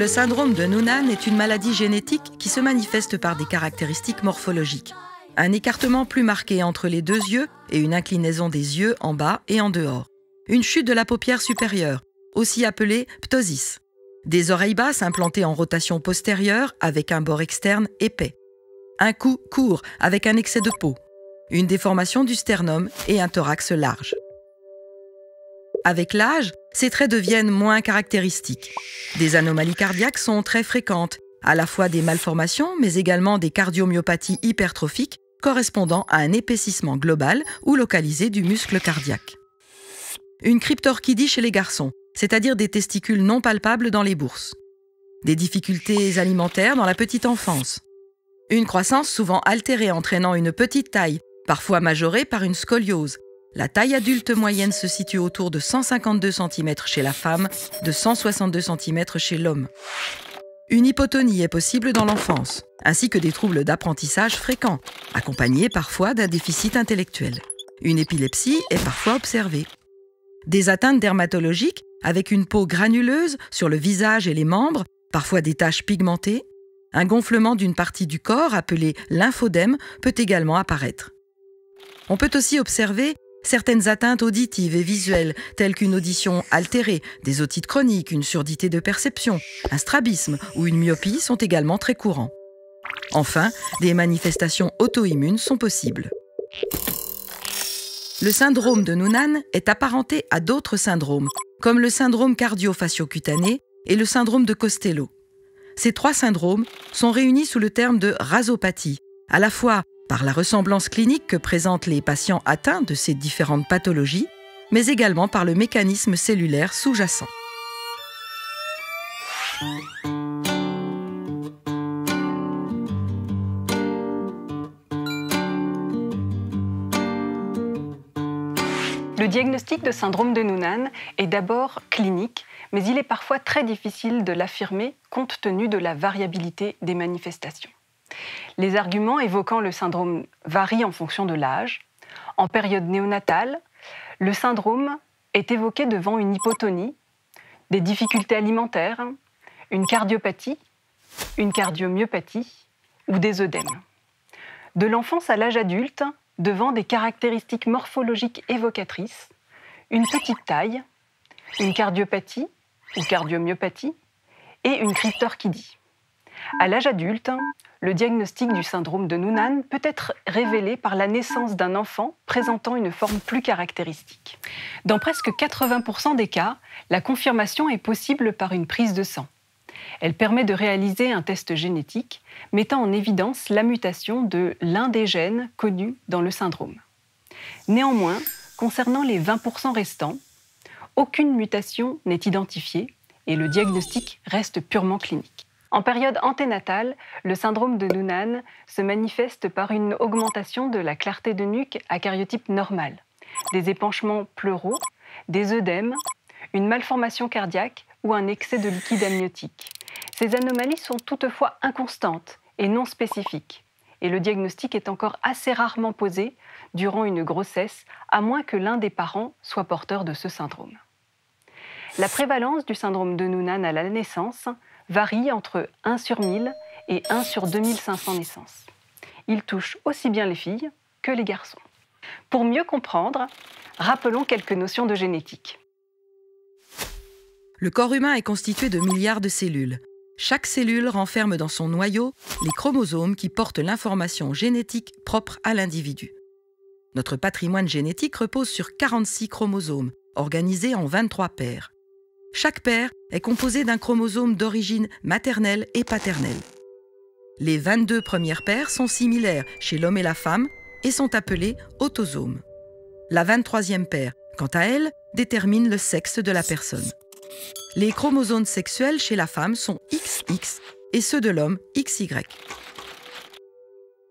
Le syndrome de Noonan est une maladie génétique qui se manifeste par des caractéristiques morphologiques. Un écartement plus marqué entre les deux yeux et une inclinaison des yeux en bas et en dehors. Une chute de la paupière supérieure, aussi appelée ptosis. Des oreilles basses implantées en rotation postérieure avec un bord externe épais. Un cou court avec un excès de peau. Une déformation du sternum et un thorax large. Avec l'âge, ces traits deviennent moins caractéristiques. Des anomalies cardiaques sont très fréquentes, à la fois des malformations, mais également des cardiomyopathies hypertrophiques correspondant à un épaississement global ou localisé du muscle cardiaque. Une cryptorchidie chez les garçons, c'est-à-dire des testicules non palpables dans les bourses. Des difficultés alimentaires dans la petite enfance. Une croissance souvent altérée entraînant une petite taille, parfois majorée par une scoliose. La taille adulte moyenne se situe autour de 152 cm chez la femme, de 162 cm chez l'homme. Une hypotonie est possible dans l'enfance, ainsi que des troubles d'apprentissage fréquents, accompagnés parfois d'un déficit intellectuel. Une épilepsie est parfois observée. Des atteintes dermatologiques avec une peau granuleuse sur le visage et les membres, parfois des taches pigmentées. Un gonflement d'une partie du corps appelé lymphodème peut également apparaître. On peut aussi observer certaines atteintes auditives et visuelles, telles qu'une audition altérée, des otites chroniques, une surdité de perception, un strabisme ou une myopie sont également très courants. Enfin, des manifestations auto-immunes sont possibles. Le syndrome de Noonan est apparenté à d'autres syndromes, comme le syndrome cardio-fascio-cutané et le syndrome de Costello. Ces trois syndromes sont réunis sous le terme de rasopathie, à la fois par la ressemblance clinique que présentent les patients atteints de ces différentes pathologies, mais également par le mécanisme cellulaire sous-jacent. Le diagnostic de syndrome de Noonan est d'abord clinique, mais il est parfois très difficile de l'affirmer compte tenu de la variabilité des manifestations. Les arguments évoquant le syndrome varient en fonction de l'âge. En période néonatale, le syndrome est évoqué devant une hypotonie, des difficultés alimentaires, une cardiopathie, une cardiomyopathie ou des œdèmes. De l'enfance à l'âge adulte, devant des caractéristiques morphologiques évocatrices, une petite taille, une cardiopathie ou cardiomyopathie et une cryptorchidie. À l'âge adulte, le diagnostic du syndrome de Noonan peut être révélé par la naissance d'un enfant présentant une forme plus caractéristique. Dans presque 80% des cas, la confirmation est possible par une prise de sang. Elle permet de réaliser un test génétique mettant en évidence la mutation de l'un des gènes connus dans le syndrome. Néanmoins, concernant les 20% restants, aucune mutation n'est identifiée et le diagnostic reste purement clinique. En période anténatale, le syndrome de Noonan se manifeste par une augmentation de la clarté de nuque à cariotype normal, des épanchements pleuraux, des œdèmes, une malformation cardiaque ou un excès de liquide amniotique. Ces anomalies sont toutefois inconstantes et non spécifiques, et le diagnostic est encore assez rarement posé durant une grossesse, à moins que l'un des parents soit porteur de ce syndrome. La prévalence du syndrome de Noonan à la naissance varie entre 1 sur 1000 et 1 sur 2500 naissances. Il touche aussi bien les filles que les garçons. Pour mieux comprendre, rappelons quelques notions de génétique. Le corps humain est constitué de milliards de cellules. Chaque cellule renferme dans son noyau les chromosomes qui portent l'information génétique propre à l'individu. Notre patrimoine génétique repose sur 46 chromosomes, organisés en 23 paires. Chaque paire est composée d'un chromosome d'origine maternelle et paternelle. Les 22 premières paires sont similaires chez l'homme et la femme et sont appelées autosomes. La 23e paire, quant à elle, détermine le sexe de la personne. Les chromosomes sexuels chez la femme sont XX et ceux de l'homme XY.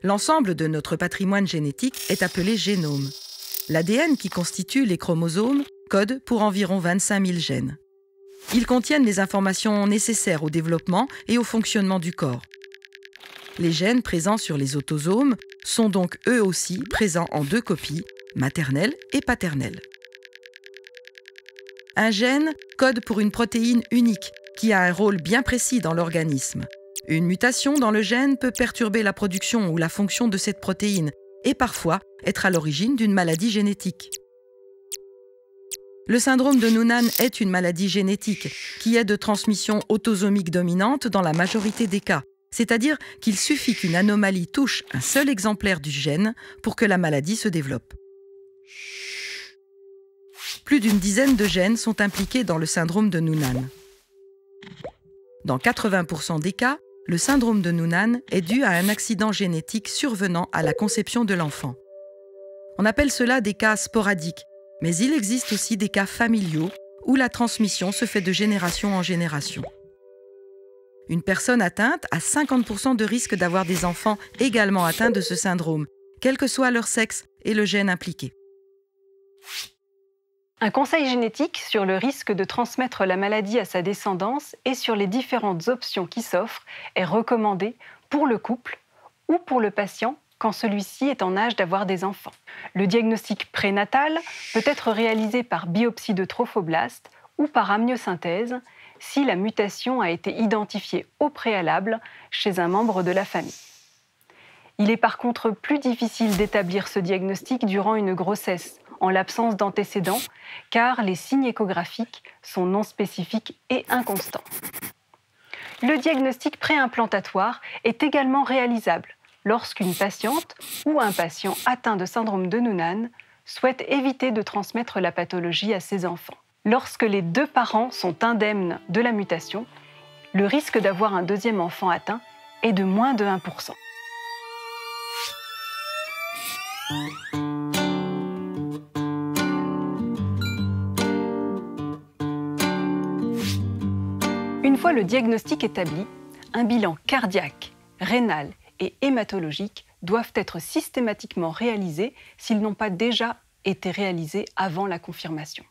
L'ensemble de notre patrimoine génétique est appelé génome. L'ADN qui constitue les chromosomes code pour environ 25 000 gènes. Ils contiennent les informations nécessaires au développement et au fonctionnement du corps. Les gènes présents sur les autosomes sont donc eux aussi présents en 2 copies, maternelle et paternelle. Un gène code pour une protéine unique, qui a un rôle bien précis dans l'organisme. Une mutation dans le gène peut perturber la production ou la fonction de cette protéine et parfois être à l'origine d'une maladie génétique. Le syndrome de Noonan est une maladie génétique qui est de transmission autosomique dominante dans la majorité des cas, c'est-à-dire qu'il suffit qu'une anomalie touche un seul exemplaire du gène pour que la maladie se développe. Plus d'une dizaine de gènes sont impliqués dans le syndrome de Noonan. Dans 80% des cas, le syndrome de Noonan est dû à un accident génétique survenant à la conception de l'enfant. On appelle cela des cas sporadiques, mais il existe aussi des cas familiaux où la transmission se fait de génération en génération. Une personne atteinte a 50% de risque d'avoir des enfants également atteints de ce syndrome, quel que soit leur sexe et le gène impliqué. Un conseil génétique sur le risque de transmettre la maladie à sa descendance et sur les différentes options qui s'offrent est recommandé pour le couple ou pour le patient quand celui-ci est en âge d'avoir des enfants. Le diagnostic prénatal peut être réalisé par biopsie de trophoblaste ou par amniosynthèse si la mutation a été identifiée au préalable chez un membre de la famille. Il est par contre plus difficile d'établir ce diagnostic durant une grossesse, en l'absence d'antécédents, car les signes échographiques sont non spécifiques et inconstants. Le diagnostic préimplantatoire est également réalisable lorsqu'une patiente ou un patient atteint de syndrome de Noonan souhaite éviter de transmettre la pathologie à ses enfants. Lorsque les deux parents sont indemnes de la mutation, le risque d'avoir un deuxième enfant atteint est de moins de 1%. Une fois le diagnostic établi, un bilan cardiaque, rénal et hématologique doivent être systématiquement réalisés s'ils n'ont pas déjà été réalisés avant la confirmation.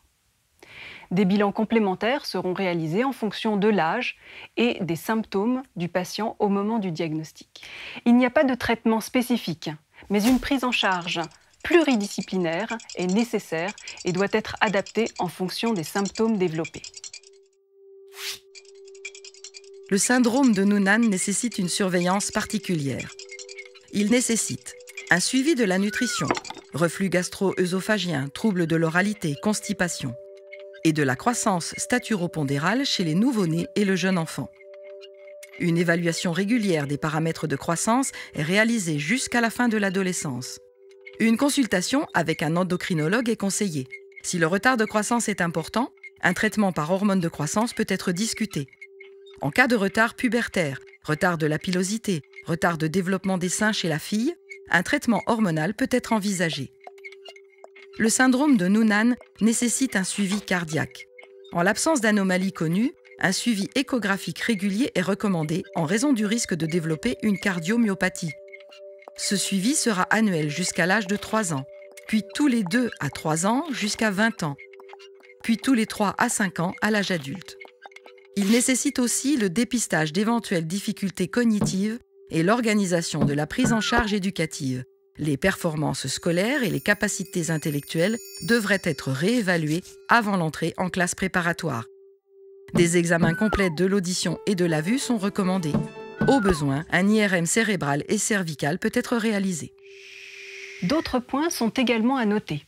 Des bilans complémentaires seront réalisés en fonction de l'âge et des symptômes du patient au moment du diagnostic. Il n'y a pas de traitement spécifique, mais une prise en charge pluridisciplinaire est nécessaire et doit être adaptée en fonction des symptômes développés. Le syndrome de Noonan nécessite une surveillance particulière. Il nécessite un suivi de la nutrition, reflux gastro-œsophagien, troubles de l'oralité, constipation, et de la croissance staturopondérale chez les nouveau-nés et le jeune enfant. Une évaluation régulière des paramètres de croissance est réalisée jusqu'à la fin de l'adolescence. Une consultation avec un endocrinologue est conseillée. Si le retard de croissance est important, un traitement par hormone de croissance peut être discuté. En cas de retard pubertaire, retard de la pilosité, retard de développement des seins chez la fille, un traitement hormonal peut être envisagé. Le syndrome de Noonan nécessite un suivi cardiaque. En l'absence d'anomalies connues, un suivi échographique régulier est recommandé en raison du risque de développer une cardiomyopathie. Ce suivi sera annuel jusqu'à l'âge de 3 ans, puis tous les 2 à 3 ans jusqu'à 20 ans, puis tous les 3 à 5 ans à l'âge adulte. Il nécessite aussi le dépistage d'éventuelles difficultés cognitives et l'organisation de la prise en charge éducative. Les performances scolaires et les capacités intellectuelles devraient être réévaluées avant l'entrée en classe préparatoire. Des examens complets de l'audition et de la vue sont recommandés. Au besoin, un IRM cérébral et cervical peut être réalisé. D'autres points sont également à noter.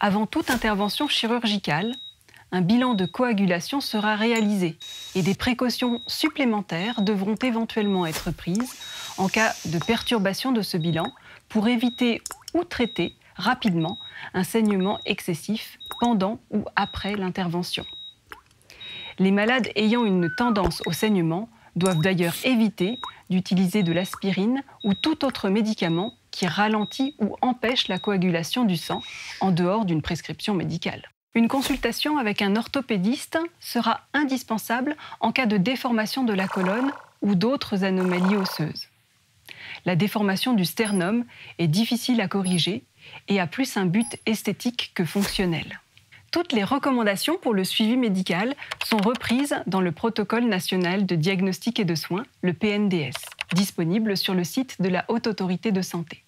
Avant toute intervention chirurgicale, un bilan de coagulation sera réalisé et des précautions supplémentaires devront éventuellement être prises en cas de perturbation de ce bilan pour éviter ou traiter rapidement un saignement excessif pendant ou après l'intervention. Les malades ayant une tendance au saignement doivent d'ailleurs éviter d'utiliser de l'aspirine ou tout autre médicament qui ralentit ou empêche la coagulation du sang en dehors d'une prescription médicale. Une consultation avec un orthopédiste sera indispensable en cas de déformation de la colonne ou d'autres anomalies osseuses. La déformation du sternum est difficile à corriger et a plus un but esthétique que fonctionnel. Toutes les recommandations pour le suivi médical sont reprises dans le protocole national de diagnostic et de soins, le PNDS, disponible sur le site de la Haute Autorité de Santé.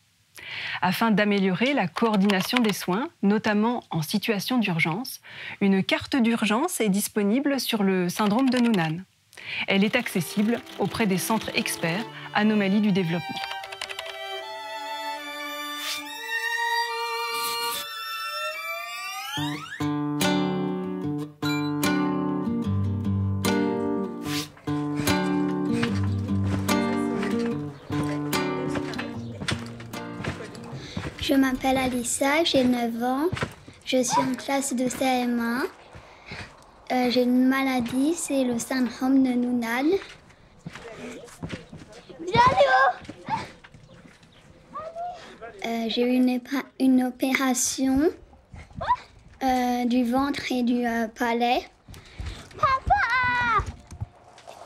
Afin d'améliorer la coordination des soins, notamment en situation d'urgence, une carte d'urgence est disponible sur le syndrome de Noonan. Elle est accessible auprès des centres experts anomalies du développement. Je m'appelle Alissa, j'ai 9 ans, je suis en classe de CM1. J'ai une maladie, c'est le syndrome de Noonan. J'ai eu une opération du ventre et du palais. Papa!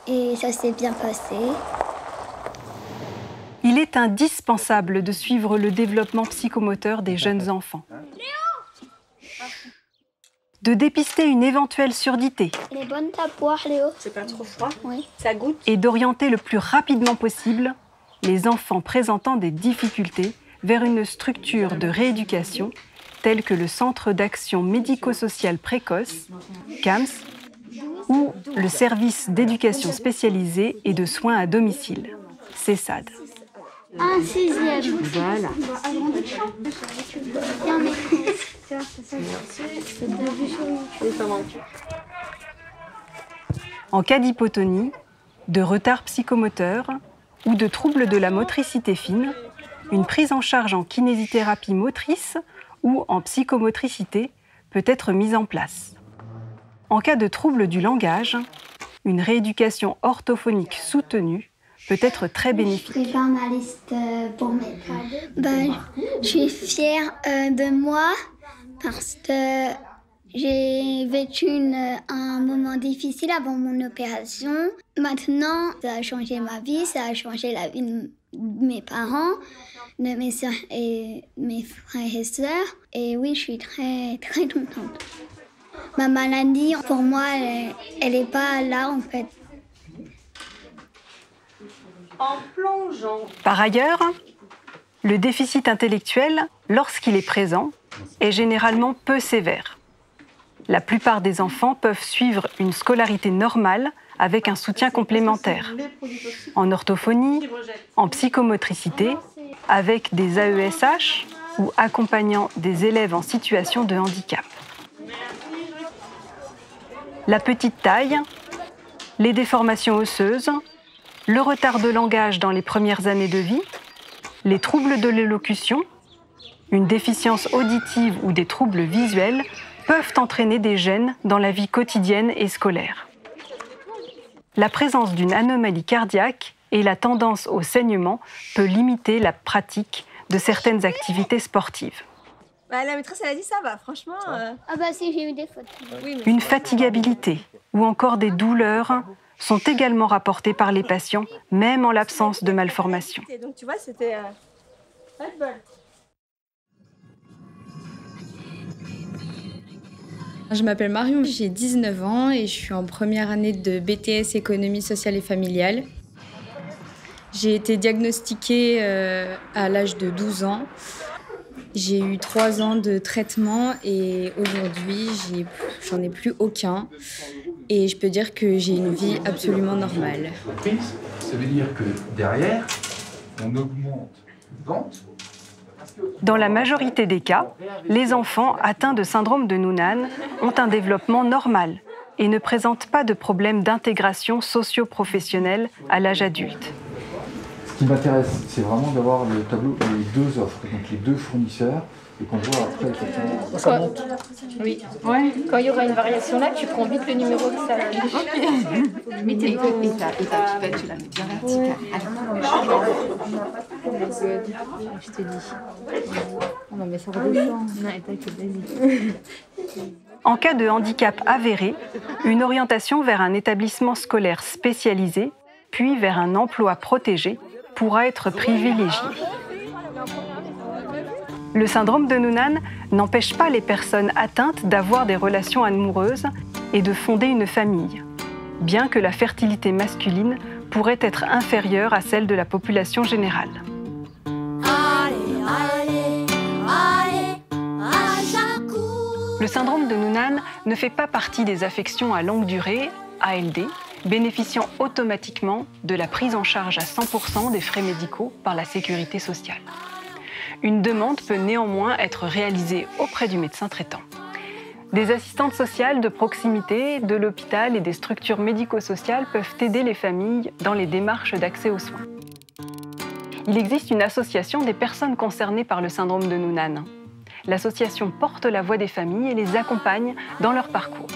Et ça s'est bien passé. Il est indispensable de suivre le développement psychomoteur des jeunes enfants. De dépister une éventuelle surdité. Elle est bonne ta poire, Léo. C'est pas trop froid? Oui. Ça goûte? Et d'orienter le plus rapidement possible les enfants présentant des difficultés vers une structure de rééducation telle que le Centre d'action médico-sociale précoce, CAMS, ou le service d'éducation spécialisée et de soins à domicile, CESAD. Un 6e. Voilà. En cas d'hypotonie, de retard psychomoteur ou de troubles de la motricité fine, une prise en charge en kinésithérapie motrice ou en psychomotricité peut être mise en place. En cas de troubles du langage, une rééducation orthophonique soutenue peut être très bénéfique. Je prépare ma liste pour mes cadeaux. Je suis fière de moi parce que j'ai vécu un moment difficile avant mon opération. Maintenant, ça a changé ma vie, ça a changé la vie de mes parents, de mes soeurs et mes frères et sœurs. Et oui, je suis très, très contente. Ma maladie, pour moi, elle n'est pas là en fait. En plongeant. Par ailleurs, le déficit intellectuel, lorsqu'il est présent, est généralement peu sévère. La plupart des enfants peuvent suivre une scolarité normale avec un soutien complémentaire, en orthophonie, en psychomotricité, avec des AESH ou accompagnant des élèves en situation de handicap. La petite taille, les déformations osseuses, le retard de langage dans les premières années de vie, les troubles de l'élocution, une déficience auditive ou des troubles visuels peuvent entraîner des gênes dans la vie quotidienne et scolaire. La présence d'une anomalie cardiaque et la tendance au saignement peut limiter la pratique de certaines activités sportives. Bah, la maîtresse, elle a dit ça va, franchement. Ah bah si, j'ai eu des photos. Oui, mais Une fatigabilité ou encore des douleurs sont également rapportées par les patients, même en l'absence de malformation. donc tu vois, c'était pas de bol. Je m'appelle Marion, j'ai 19 ans et je suis en première année de BTS économie sociale et familiale. J'ai été diagnostiquée à l'âge de 12 ans. J'ai eu 3 ans de traitement et aujourd'hui, j'en ai plus aucun. Et je peux dire que j'ai une vie absolument normale. Ça veut dire que derrière, on augmente le ventre. Dans la majorité des cas, les enfants atteints de syndrome de Noonan ont un développement normal et ne présentent pas de problème d'intégration socio-professionnelle à l'âge adulte. Ce qui m'intéresse, c'est vraiment d'avoir le tableau des deux offres, donc les deux fournisseurs, et qu'on voit après effectivement. Ça monte. Oui. Ouais. Quand il y aura une variation là, tu prends vite le numéro que ça a. Ok. Mais t'es good. Et ta pipette, tu la mets bien verticale. Je te dis. Non, mais ça redescend. Non, et t'inquiète, vas-y. En cas de handicap avéré, une orientation vers un établissement scolaire spécialisé, puis vers un emploi protégé, pourra être privilégiée. Le syndrome de Noonan n'empêche pas les personnes atteintes d'avoir des relations amoureuses et de fonder une famille, bien que la fertilité masculine pourrait être inférieure à celle de la population générale. Allez, allez. syndrome de Noonan ne fait pas partie des affections à longue durée, ALD, bénéficiant automatiquement de la prise en charge à 100% des frais médicaux par la sécurité sociale. Une demande peut néanmoins être réalisée auprès du médecin traitant. Des assistantes sociales de proximité, de l'hôpital et des structures médico-sociales peuvent aider les familles dans les démarches d'accès aux soins. Il existe une association des personnes concernées par le syndrome de Noonan. L'association porte la voix des familles et les accompagne dans leur parcours.